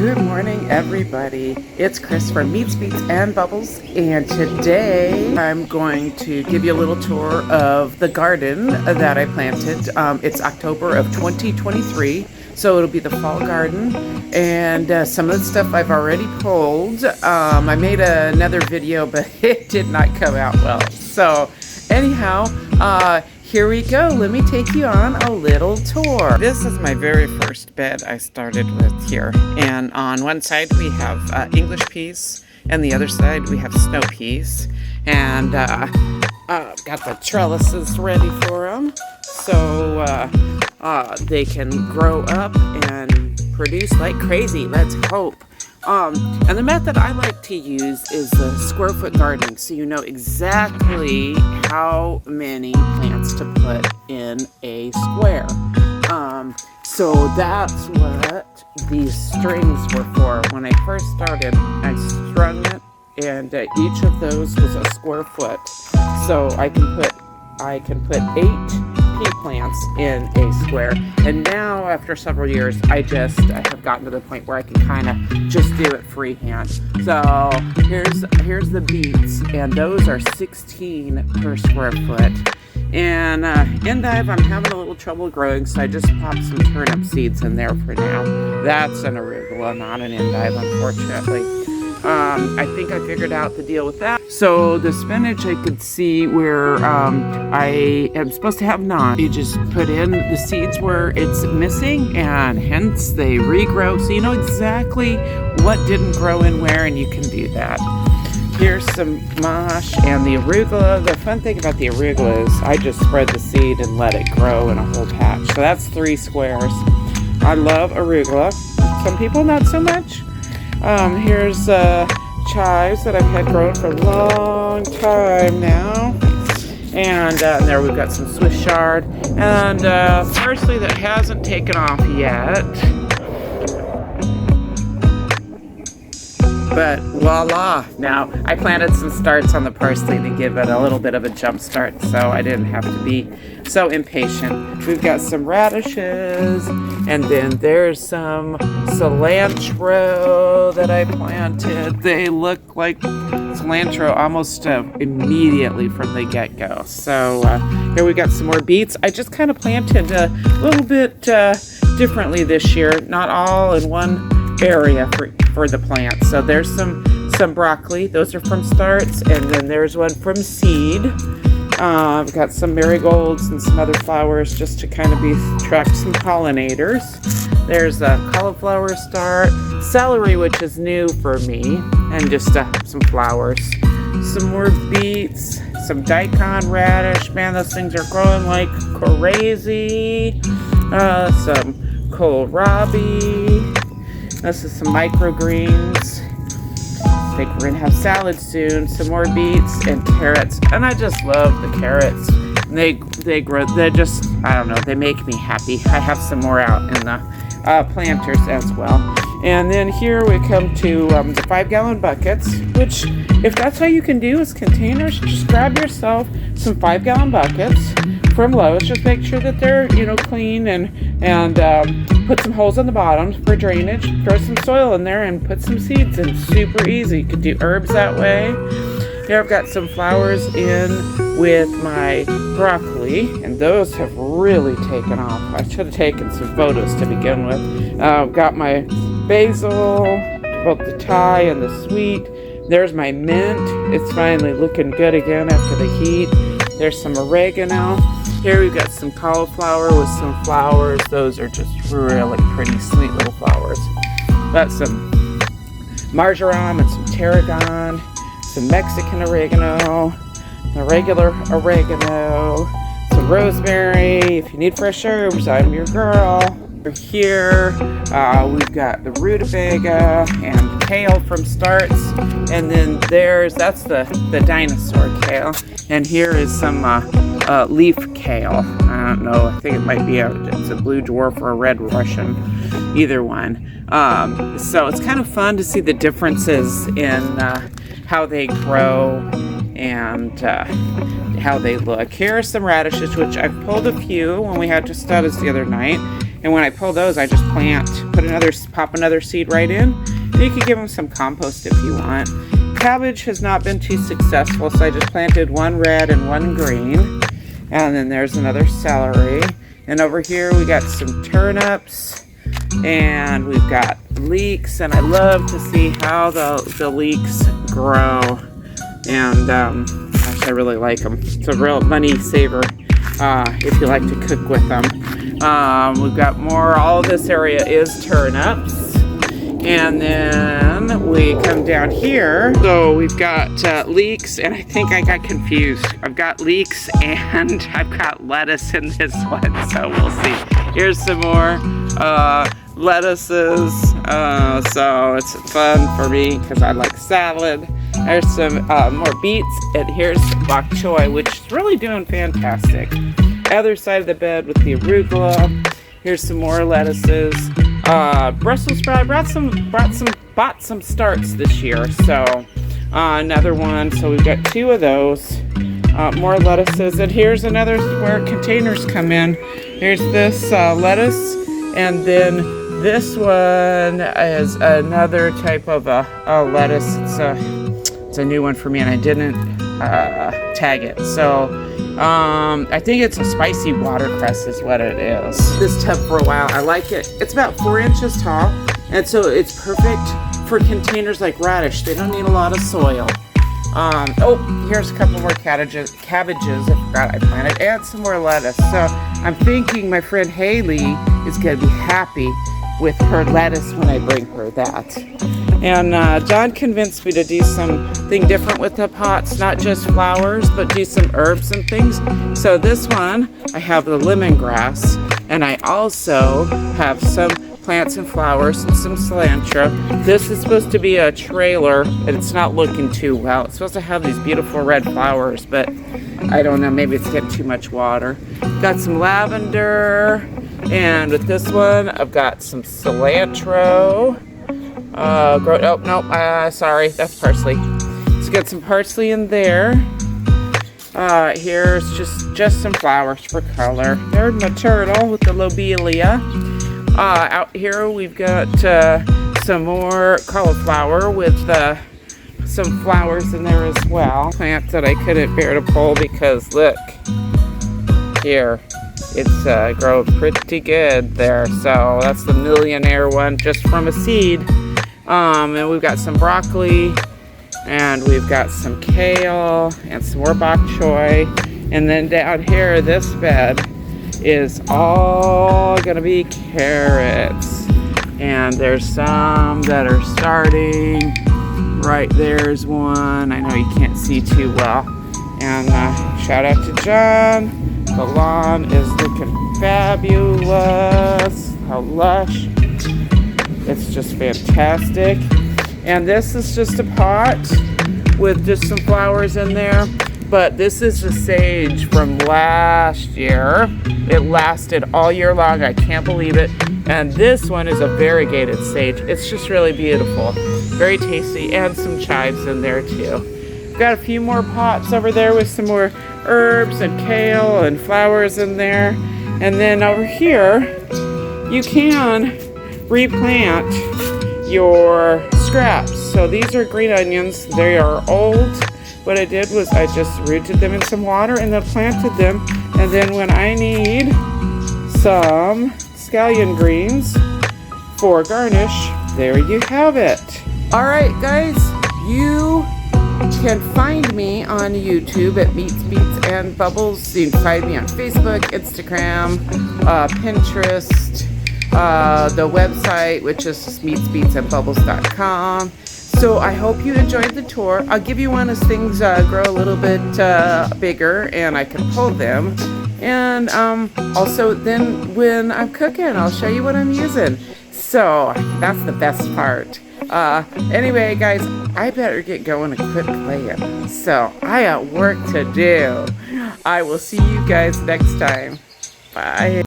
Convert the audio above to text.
Good morning, everybody. It's Chris from Meats, Beats, and Bubbles, and today I'm going to give you a little tour of the garden that I planted. It's October of 2023, so it'll be the fall garden, and some of the stuff I've already pulled. I made another video, but it did not come out well. So anyhow, here we go. Let me take you on a little tour. This is my very first bed I started with here. And on one side we have English peas, and the other side we have snow peas. And got the trellises ready for them, so they can grow up and produce like crazy. Let's hope. And the method I like to use is the square foot gardening, so you know exactly how many plants to put in a square. So that's what these strings were for. When I first started, I strung it, and each of those was a square foot. So I can put 8 pea plants in a square, and now after several years I have gotten to the point where I can kind of just do it freehand. So here's the beets, and those are 16 per square foot. And endive I'm having a little trouble growing, so I just popped some turnip seeds in there for now. That's an arugula, not an endive, unfortunately. I think I figured out the deal with that. So the spinach, I could see where I am supposed to have 9. You just put in the seeds where it's missing, and hence they regrow. So you know exactly what didn't grow in where, and you can do that. Here's some mosh and the arugula. The fun thing about the arugula is I just spread the seed and let it grow in a whole patch. So that's 3 squares. I love arugula. Some people not so much. Here's chives that I've had growing for a long time now. And there we've got some Swiss chard. And parsley that hasn't taken off yet. But voila! Now, I planted some starts on the parsley to give it a little bit of a jump start, so I didn't have to be so impatient. We've got some radishes, and then there's some cilantro that I planted. They look like cilantro almost immediately from the get-go. So here we got some more beets. I just kind of planted a little bit differently this year, not all in one area for the plant. So there's some broccoli. Those are from starts, and then there's one from seed. I've got some marigolds and some other flowers just to kind of attract some pollinators. There's a cauliflower start, celery, which is new for me, and just some flowers. Some more beets, some daikon radish. Man, those things are growing like crazy. Some kohlrabi. This is some microgreens. I think we're gonna have salad soon. Some more beets and carrots, and I just love the carrots. They grow. They're just, I don't know. They make me happy. I have some more out in the planters as well. And then here we come to the 5-gallon buckets, which, if that's how you can do is containers, just grab yourself some 5-gallon buckets from Lowe's. Just make sure that they're clean, and put some holes on the bottom for drainage. Throw some soil in there and put some seeds in. Super easy. You could do herbs that way. Here I've got some flowers in with my broccoli, and those have really taken off. I should have taken some photos to begin with. I've got my basil, both the Thai and the sweet. There's my mint. It's finally looking good again after the heat. There's some oregano. Here we've got some cauliflower with some flowers. Those are just really pretty, sweet little flowers. Got some marjoram and some tarragon, some Mexican oregano, the regular oregano, some rosemary. If you need fresh herbs, I'm your girl. Here we've got the rutabaga and kale from starts, and then that's the dinosaur kale, and here is some leaf kale. I don't know, I think it might be it's a blue dwarf or a red Russian, either one. So it's kind of fun to see the differences in how they grow and how they look. Here are some radishes, which I've pulled a few when we had tostadas the other night. And when I pull those, I just pop another seed right in. And you can give them some compost if you want. Cabbage has not been too successful, so I just planted one red and one green. And then there's another celery. And over here we got some turnips. And we've got leeks. And I love to see how the leeks grow. And gosh, I really like them. It's a real money saver if you like to cook with them. We've got more. All of this area is turnips. And then we come down here. So we've got leeks, and I think I got confused. I've got leeks and I've got lettuce in this one, so we'll see. Here's some more lettuces. So it's fun for me because I like salad. There's some more beets, and here's bok choy, which is really doing fantastic. Other side of the bed with the arugula. Here's some more lettuces. Brussels sprout. Bought some starts this year. So another one. So we've got 2 of those. More lettuces, and here's another where containers come in. Here's this lettuce, and then this one is another type of a lettuce. It's a new one for me, and I didn't tag it. So I think it's a spicy watercress is what it is. This tub for a while, I like it. It's about 4 inches tall, and so it's perfect for containers like radish. They don't need a lot of soil. Oh, here's a couple more cabbages. I forgot I planted, and some more lettuce. So I'm thinking my friend Haley is gonna be happy with her lettuce when I bring her that. And John convinced me to do something different with the pots, not just flowers, but do some herbs and things. So this one, I have the lemongrass, and I also have some plants and flowers and some cilantro. This is supposed to be a trailer, and it's not looking too well. It's supposed to have these beautiful red flowers, but I don't know, maybe it's getting too much water. Got some lavender, and with this one, I've got some cilantro. Sorry, that's parsley. So got some parsley in there. Here's just some flowers for color. There's my turtle with the lobelia. Out here we've got some more cauliflower with some flowers in there as well. Plant that I couldn't bear to pull because look here, it's growing pretty good there. So that's the millionaire one just from a seed. And we've got some broccoli, and we've got some kale, and some more bok choy. And then down here, this bed is all gonna be carrots. And there's some that are starting. Right there's one. I know you can't see too well. And shout out to John. The lawn is looking fabulous. How lush. It's just fantastic. And this is just a pot with just some flowers in there. But this is the sage from last year. It lasted all year long. I can't believe it. And this one is a variegated sage. It's just really beautiful. Very tasty, and some chives in there too. Got a few more pots over there with some more herbs and kale and flowers in there. And then over here, you can replant your scraps. So these are green onions. They are old. What I did was I just rooted them in some water and then planted them. And then when I need some scallion greens for garnish, there you have it. All right, guys, you can find me on YouTube at Meats, Beats, and Bubbles. You can find me on Facebook, Instagram, Pinterest, the website, which is just meatsbeatsandbubbles.com. So I hope you enjoyed the tour. I'll give you one as things grow a little bit bigger and I can pull them. And also then when I'm cooking, I'll show you what I'm using. So that's the best part. Anyway, guys, I better get going and quit playing. So I got work to do. I will see you guys next time. Bye.